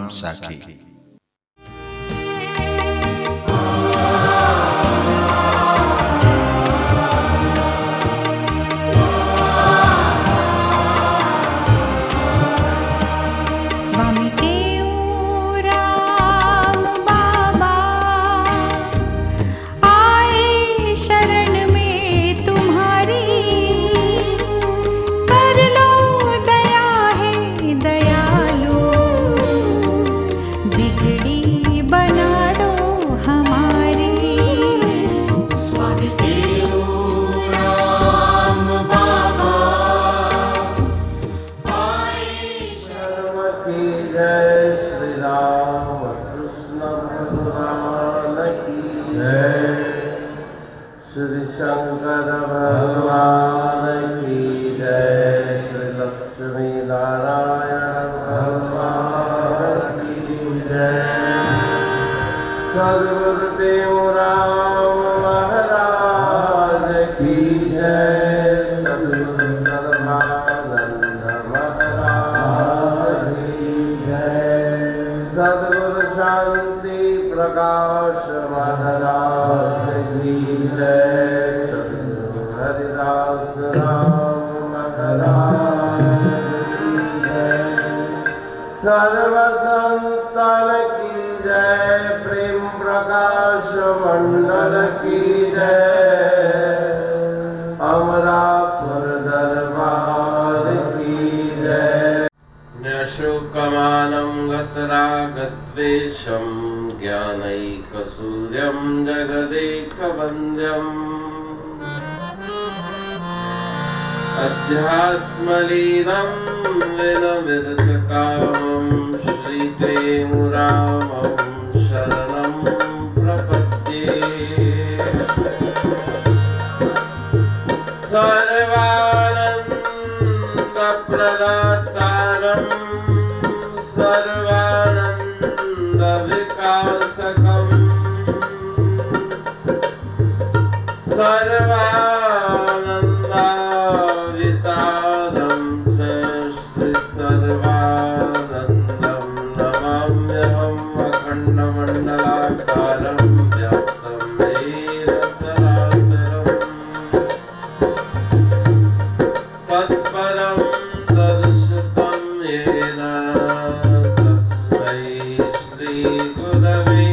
नाम साखी। श्री शंकर भगवान की जय। श्री लक्ष्मी नारायण भगवान की जय। सद्गुरुदेव राम महाराज की जय। सद्गुरु सर्वानंद महाराज की जय। सद्गुरु शांति प्रकाश महाराज की जय। सद्गुरु हरिदास राम महाराज की जय। सर्व संतन की जय। प्रेम प्रकाश मंडल की जय। अमरापुर दरबार की जय। न्यशोकमानं गतरागद्वेषं ज्ञानैकसूर्यं जगदेकवन्द्यम् अध्यात्मलीनं विनविरतकामं श्रीप्रेमुरामं शरणं प्रपद्ये। सर्वानन्दप्रदातारं सर्वानन्दविकासकं सर्वानन्दावितारं च श्री सर्वानन्दं नमाम्यहम्। अखण्डमण्डलाकारं व्याप्तं येन चराचरम् तत्पदं दर्शितं येन तस्मै श्रीगुरवे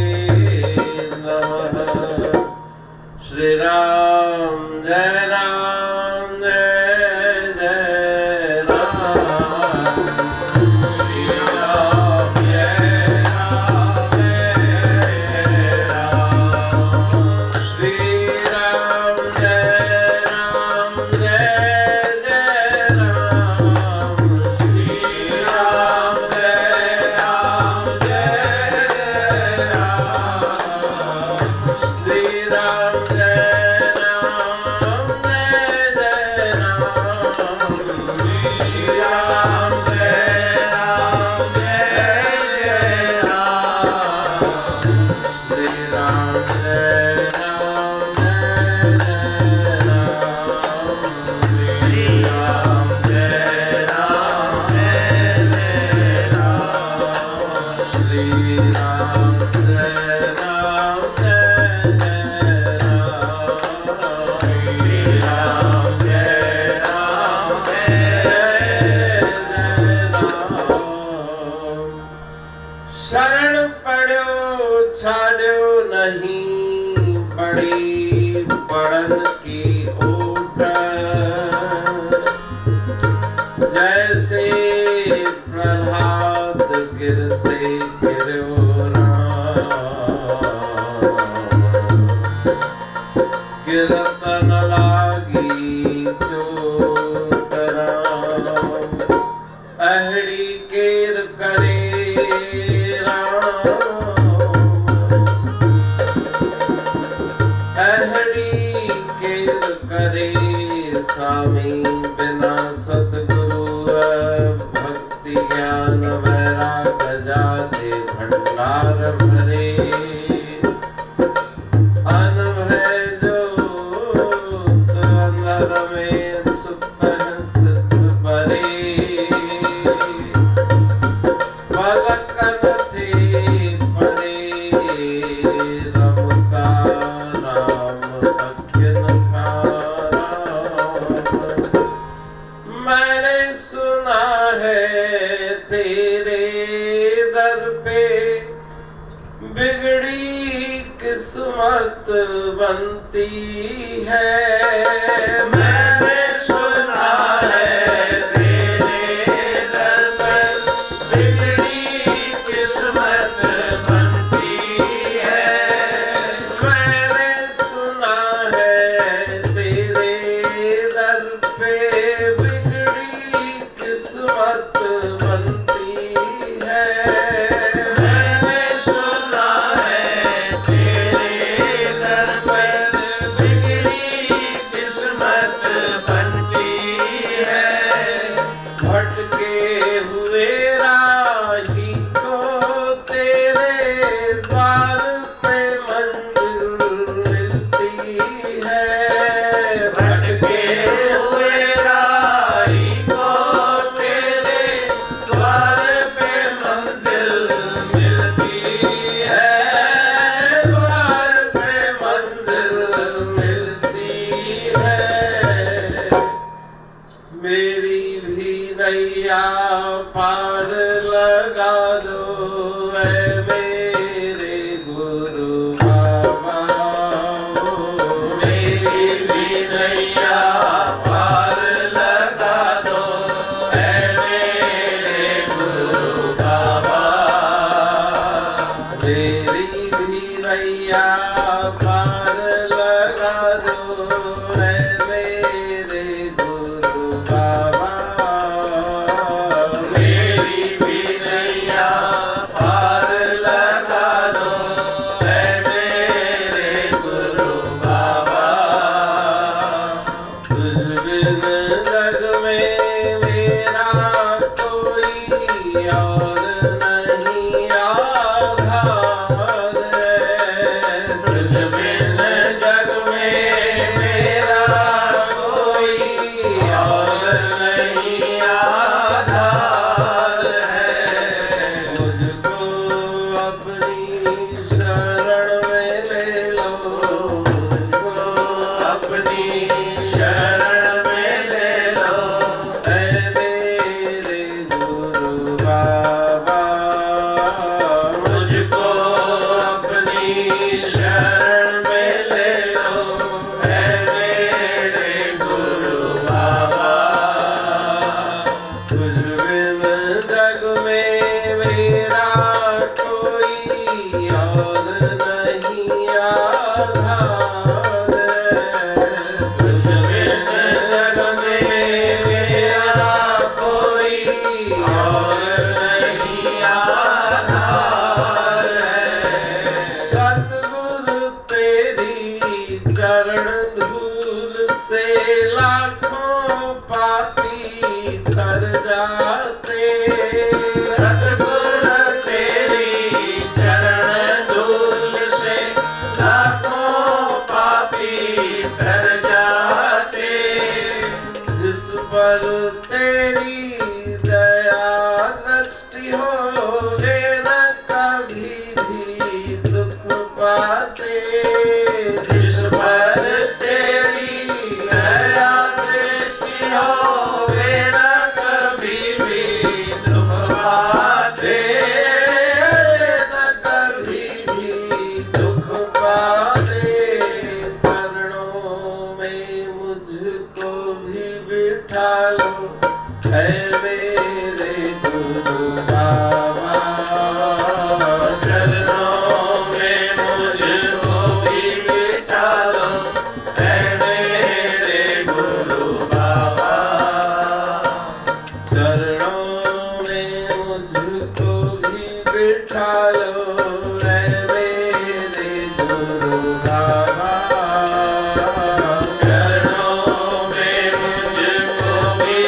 नमः। श्रीराम जय राम जय जय राम। श्रीराम जय राम जय राम। श्रीराम जय राम जय जय राम। श्रीराम जय राम जय जय राम। श्रीराम जय राम जय जय राम। श्रीराम जय राम जय जय राम। श्रीराम जय राम जय जय राम। श्रीराम जय राम जय जय राम। श्रीराम जय राम जय जय राम। श्रीराम जय राम जय जय राम। शरण पड़ो छाड़ो नहीं पड़ी पड़न की ओट। जैसे प्रहलाद गिरते गिरो राम। गिरत न लागी चोट राम। अहड़ी केर करे राम। अहड़ी केर करे स्वामी बिना सतगुरु। भक्ति ज्ञान वैराग जाते भंडार भरे। अनभय जोत अंदर में सुत है सिद्ध बरे। पलकन बनती है। मैंने सुना है तेरे दर पर बिगड़ी किस्मत बनती है। मैंने सुना है तेरे दर पे बिगड़ी किस्मत बनती है। मैंने सुना है तेरे दर पर बिगड़ी किस्मत बनती है। भटके हुए राही को तेरे द्वार पे मंजिल मिलती है। भटके हुए राही को तेरे द्वार पे मंजिल मिलती है। द्वार पे मंजिल मिलती है। मेरी भी नैया पार लगा दो ऐ मेरे गुरु बाबा। मेरी भी नैया पार लगा दो ऐ मेरे गुरु बाबा। मेरी भी नैया पार लगा दो ऐ मेरे गुरु बाबा। मेरी भी नैया पार लगा दो ऐ मेरे गुरु बाबा। तुझ बिन जग में मेरा कोई और नहीं आधार है। तुझ बिन जग में मेरा कोई और नहीं आधार है। मुझको अपनी शरण में ले लो। मुझको अपनी शरण में ले लो ऐ मेरे गुरु बाबा। मुझको अपनी शरण में ले लो ऐ मेरे गुरु बाबा। तुझ बिन जग में मेरा कोई और नहीं आधार है। तुझ बिन जग में मेरा कोई और नहीं आधार है। सतगुरु तेरी चरण धूल से लाखों पापी तर जाते। सतगुरु तेरी चरण धूल से लाखों पापी तर जाते। जिस पर तेरी दया दृष्टि हो वे न कभी भी दुख पाते। जिस पर तेरी दया दृष्टि हो वे न कभी भी दुख पाते। न कभी भी दुख पाते। चरणों में मुझको भी बिठा लो ऐ मेरे गुरु बाबा। चरणों में मुझको भी बिठा लो ऐ मेरे गुरु बाबा। चरणों में मुझको भी बिठा लो ऐ मेरे गुरु बाबा। चरणों में मुझको भी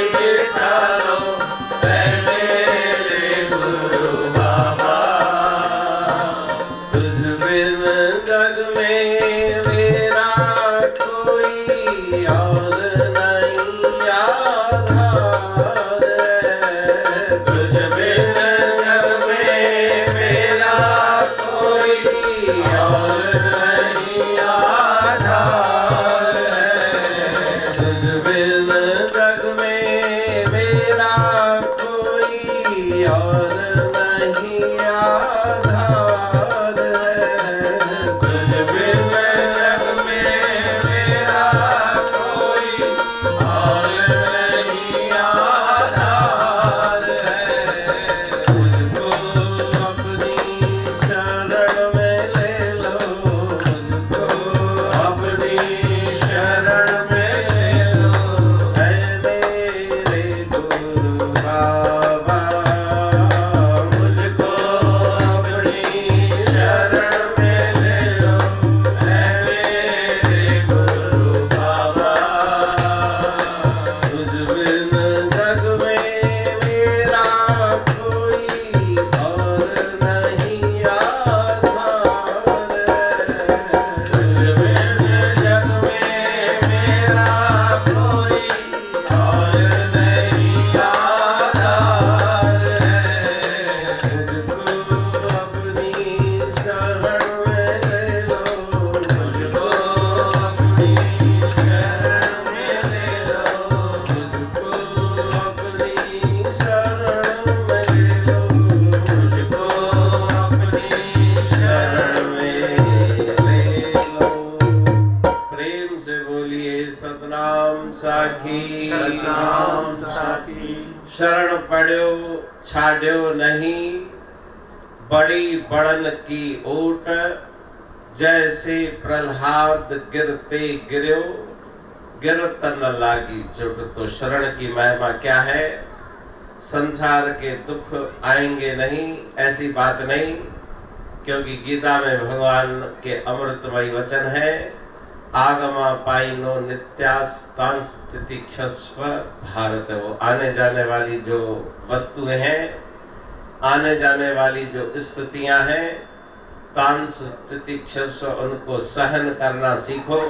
सतनाम साखी। सतनाम साखी। शरण पड़ो छाड्यो नहीं, बड़ी बड़न की ओट, जैसे प्रहलाद गिरते गिर्यो, गिरत न लागी चोट। तो शरण की महिमा क्या है? संसार के दुख आएंगे नहीं, ऐसी बात नहीं, क्योंकि गीता में भगवान के अमृतमय वचन है, आगमा पाइनो नित्यास्तांस तितिक्षस्व भारत। वो आने जाने वाली जो वस्तुएं हैं, आने जाने वाली जो स्थितियां हैं, तांस तितिक्षस्व, उनको सहन करना सीखो।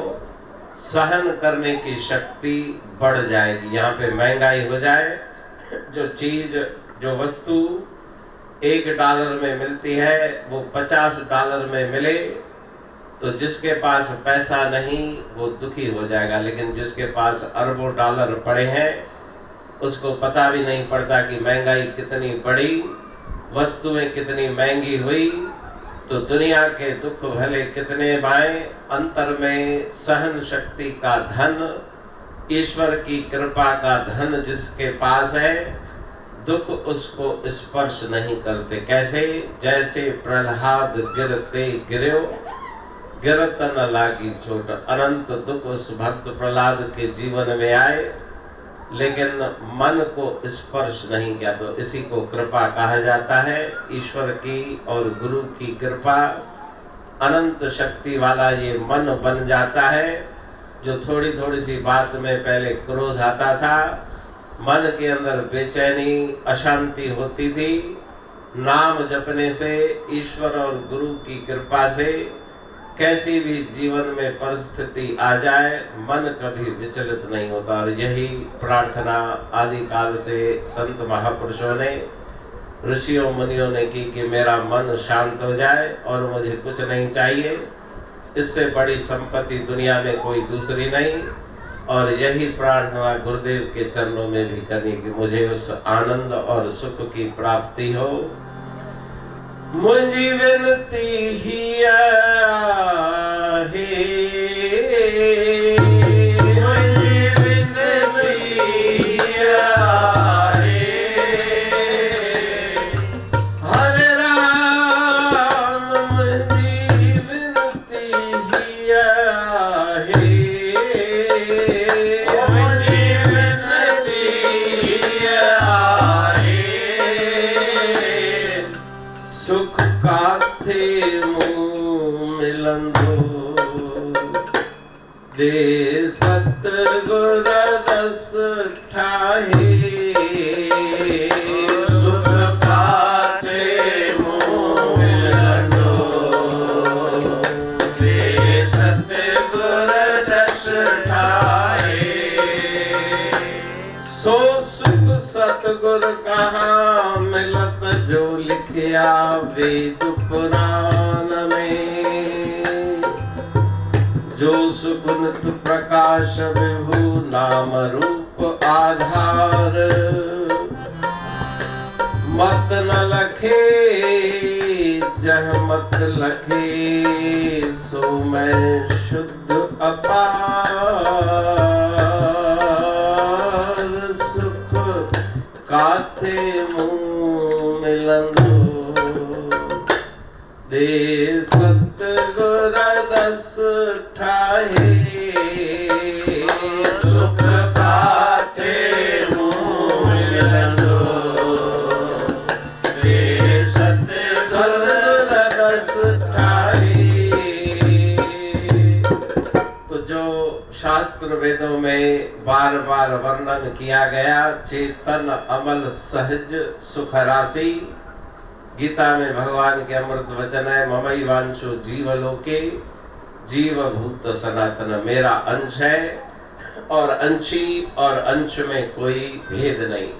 सहन करने की शक्ति बढ़ जाएगी। यहाँ पे महंगाई हो जाए, जो चीज जो वस्तु $1 में मिलती है वो $50 में मिले, तो जिसके पास पैसा नहीं वो दुखी हो जाएगा। लेकिन जिसके पास अरबों डॉलर पड़े हैं, उसको पता भी नहीं पड़ता कि महंगाई कितनी बढ़ी, वस्तुएं कितनी महंगी हुई। तो दुनिया के दुख भले कितने बाएं, अंतर में सहन शक्ति का धन, ईश्वर की कृपा का धन जिसके पास है, दुख उसको स्पर्श नहीं करते। कैसे? जैसे प्रहलाद गिरते गिर्यो, गिरत न लागी चोट। अनंत दुख उस भक्त प्रहलाद के जीवन में आए, लेकिन मन को स्पर्श नहीं किया। तो इसी को कृपा कहा जाता है। ईश्वर की और गुरु की कृपा, अनंत शक्ति वाला ये मन बन जाता है। जो थोड़ी थोड़ी सी बात में पहले क्रोध आता था, मन के अंदर बेचैनी अशांति होती थी, नाम जपने से, ईश्वर और गुरु की कृपा से कैसी भी जीवन में परिस्थिति आ जाए, मन कभी विचलित नहीं होता। और यही प्रार्थना आदि काल से संत महापुरुषों ने, ऋषियों मुनियों ने की कि मेरा मन शांत हो जाए और मुझे कुछ नहीं चाहिए। इससे बड़ी संपत्ति दुनिया में कोई दूसरी नहीं। और यही प्रार्थना गुरुदेव के चरणों में भी करनी कि मुझे उस आनंद और सुख की प्राप्ति हो। मुझी विनती ही है, मुझी विनती है, हरे राम मुझी विनती ही है, मुझी विनती है, सुख काथे मुँह मिलंदो, दे सतगुर रस ठाहे। सुख काथे मुँह मिलंदो, दे सतगुर रस ठाहे। सो सुख सतगुर कहाँ मिलत, जो लिखिया वेद पुराण में। जो सुकुनित प्रकाश विभु नाम रूप आधार, मत न लखे जह मत लखे, सो मैं शुद्ध अपार। सुख काथे मुँह मिलंदो, दे सतगुर रस ठाहे। सुख काथे मुँह मिलंदो, दे सतगुर रस ठाहे। तो जो शास्त्र वेदों में बार बार वर्णन किया गया, चेतन अमल सहज सुख राशि, गीता में भगवान के अमृत वचन है, ममैवांशो जीवलोके जीवभूत सनातन। मेरा अंश है और अंशी और अंश में कोई भेद नहीं।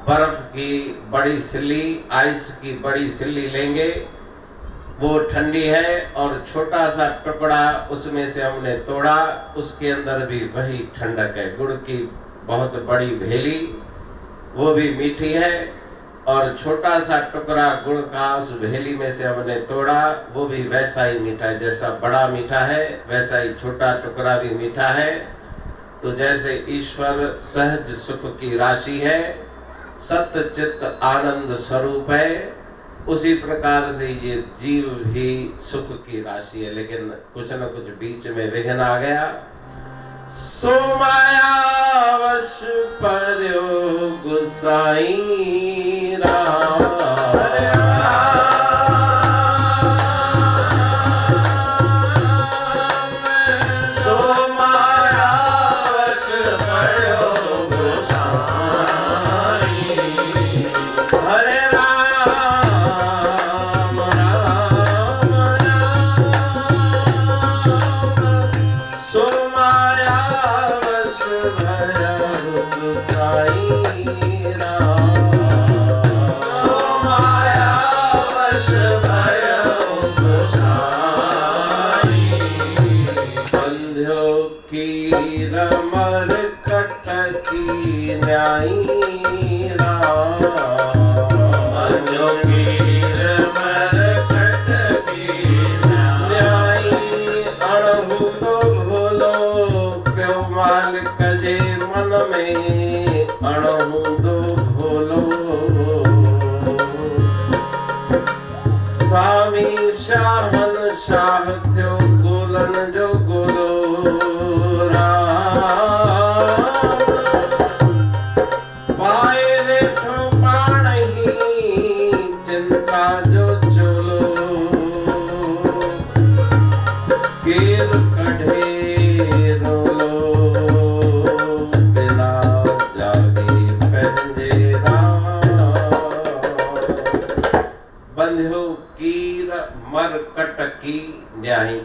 बर्फ की बड़ी सिल्ली, आइस की बड़ी सिल्ली लेंगे, वो ठंडी है, और छोटा सा टुकड़ा उसमें से हमने तोड़ा, उसके अंदर भी वही ठंडक है। गुड़ की बहुत बड़ी भेली, वो भी मीठी है, और छोटा सा टुकड़ा गुड़ का उस भेली में से हमने तोड़ा, वो भी वैसा ही मीठा है। जैसा बड़ा मीठा है, वैसा ही छोटा टुकड़ा भी मीठा है। तो जैसे ईश्वर सहज सुख की राशि है, सत्य चित्त आनंद स्वरूप है, उसी प्रकार से ये जीव भी सुख की राशि है। लेकिन कुछ न कुछ बीच में विघ्न आ गया। सो माया वश पर्यो गुसाई राम,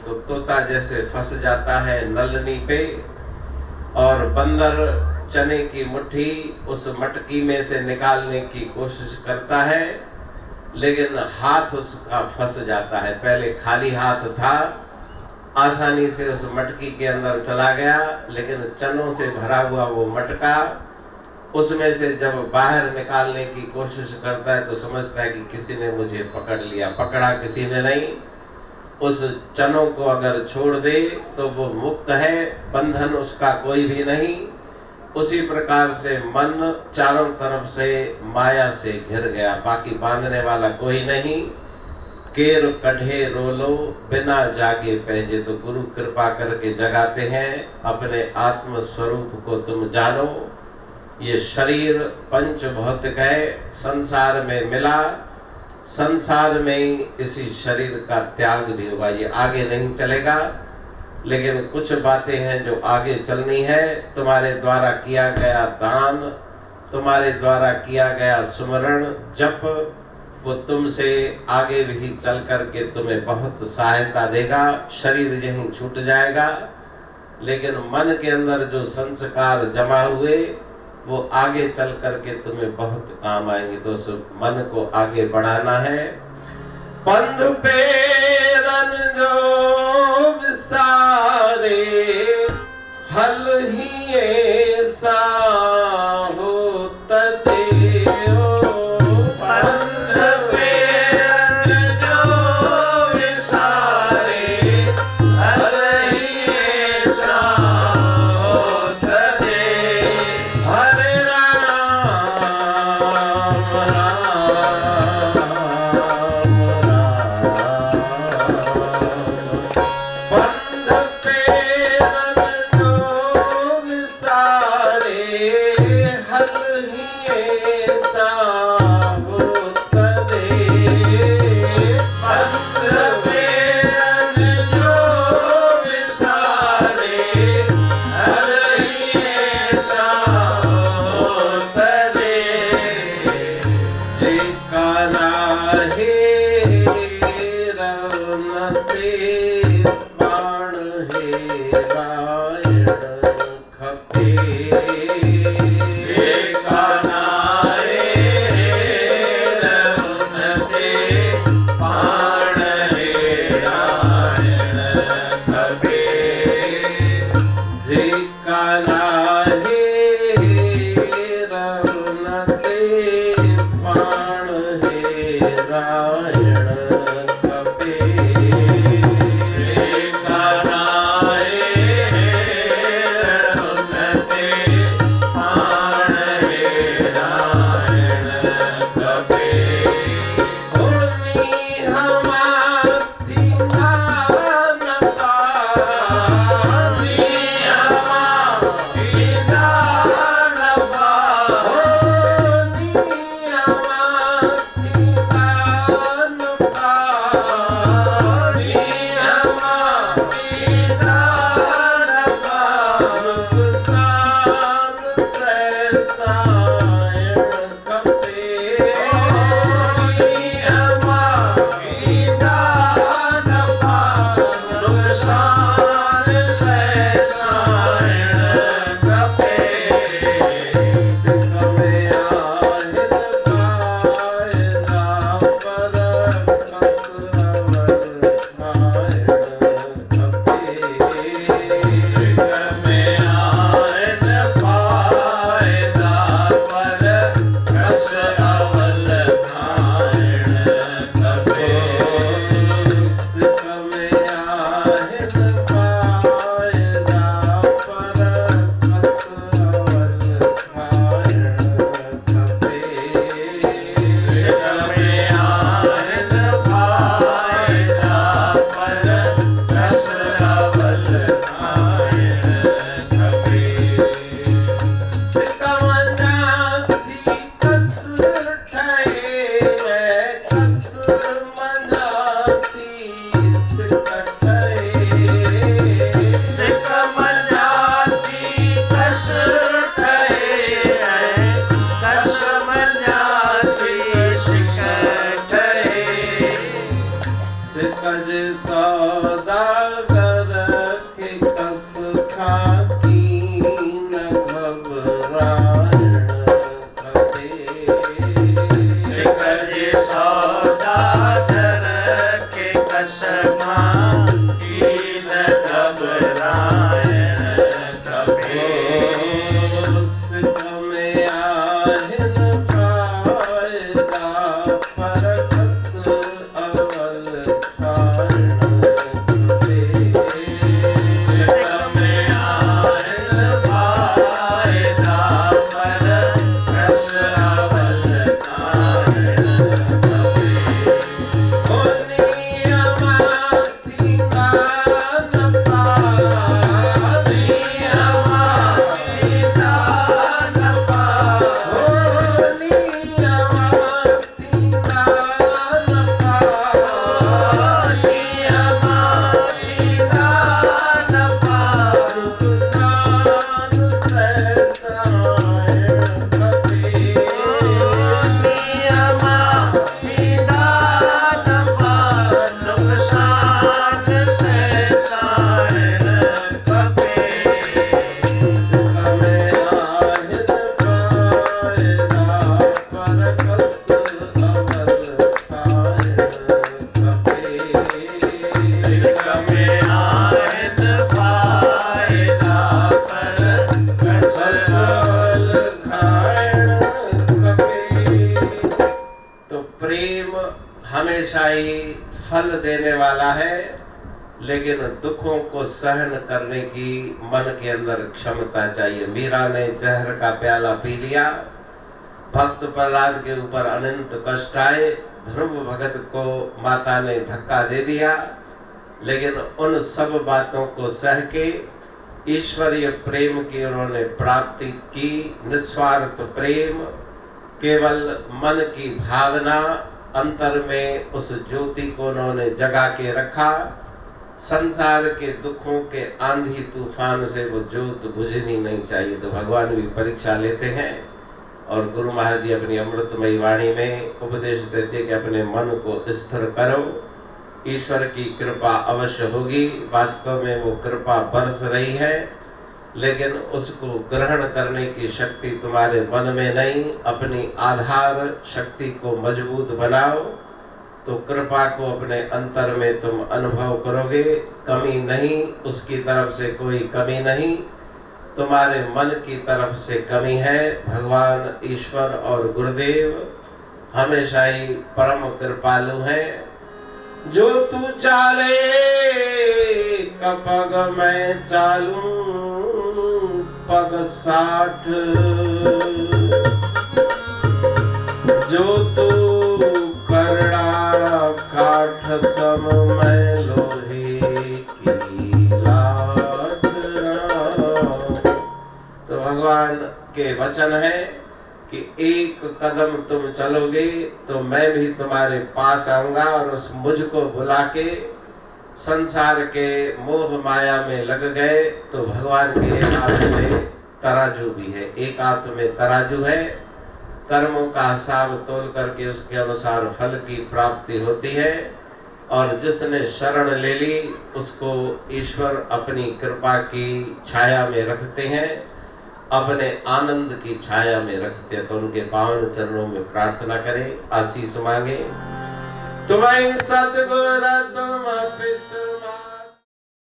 तो तोता जैसे फंस जाता है नलनी पे, और बंदर चने की मुट्ठी उस मटकी में से निकालने की कोशिश करता है, लेकिन हाथ उसका फंस जाता है। पहले खाली हाथ था, आसानी से उस मटकी के अंदर चला गया, लेकिन चनों से भरा हुआ वो मटका, उसमें से जब बाहर निकालने की कोशिश करता है तो समझता है कि किसी ने मुझे पकड़ लिया। पकड़ा किसी ने नहीं, उस चनों को अगर छोड़ दे तो वो मुक्त है, बंधन उसका कोई भी नहीं। उसी प्रकार से मन चारों तरफ से माया से घिर गया, बाकी बांधने वाला कोई नहीं। केर कढ़े रोलो बिना जागे पहजे, तो गुरु कृपा करके जगाते हैं, अपने आत्म स्वरूप को तुम जानो। ये शरीर पंच भौतिक है, संसार में मिला, संसार में इसी शरीर का त्याग भी हुआ, ये आगे नहीं चलेगा। लेकिन कुछ बातें हैं जो आगे चलनी है। तुम्हारे द्वारा किया गया दान, तुम्हारे द्वारा किया गया सुमरण जप, वो तुमसे आगे भी चल करके तुम्हें बहुत सहायता देगा। शरीर यहीं छूट जाएगा, लेकिन मन के अंदर जो संस्कार जमा हुए वो आगे चल करके तुम्हें बहुत काम आएंगे। तो उस मन को आगे बढ़ाना है। बंधु पेरन जो विसारे, हल ही ऐसा हो तदेओ। बंधु पेरन जो विसारे, हल ही ऐसा हो तदेओ। हरे राम राम फल देने वाला है, लेकिन दुखों को सहन करने की मन के अंदर क्षमता चाहिए। मीरा ने जहर का प्याला पी लिया, भक्त प्रहलाद के ऊपर अनंत कष्ट आए, ध्रुव भगत को माता ने धक्का दे दिया, लेकिन उन सब बातों को सह के ईश्वरीय प्रेम की उन्होंने प्राप्ति की। निस्वार्थ प्रेम, केवल मन की भावना, अंतर में उस ज्योति को उन्होंने जगा के रखा। संसार के दुखों के आंधी तूफान से वो ज्योत बुझनी नहीं चाहिए। तो भगवान भी परीक्षा लेते हैं और गुरु महाराज जी अपनी अमृतमयी वाणी में उपदेश देते हैं कि अपने मन को स्थिर करो, ईश्वर की कृपा अवश्य होगी। वास्तव में वो कृपा बरस रही है, लेकिन उसको ग्रहण करने की शक्ति तुम्हारे मन में नहीं। अपनी आधार शक्ति को मजबूत बनाओ तो कृपा को अपने अंतर में तुम अनुभव करोगे। कमी नहीं, उसकी तरफ से कोई कमी नहीं, तुम्हारे मन की तरफ से कमी है। भगवान ईश्वर और गुरुदेव हमेशा ही परम कृपालु हैं। जो तू चाले कपग मैं चालूं पग 60, जो तू करड़ा काठ सम मैं लोहे की लाठ। तो भगवान के वचन है कि एक कदम तुम चलोगे तो मैं भी तुम्हारे पास आऊंगा, और उस मुझको बुला के संसार के मोह माया में लग गए तो भगवान के हाथ में तराजू भी है। एक हाथ में तराजू है, कर्मों का हिसाब तोल करके उसके अनुसार फल की प्राप्ति होती है। और जिसने शरण ले ली उसको ईश्वर अपनी कृपा की छाया में रखते हैं, अपने आनंद की छाया में रखते हैं। तो उनके पावन चरणों में प्रार्थना करें, आशीष मांगे। तुम्हें सतगुरु तुम पिता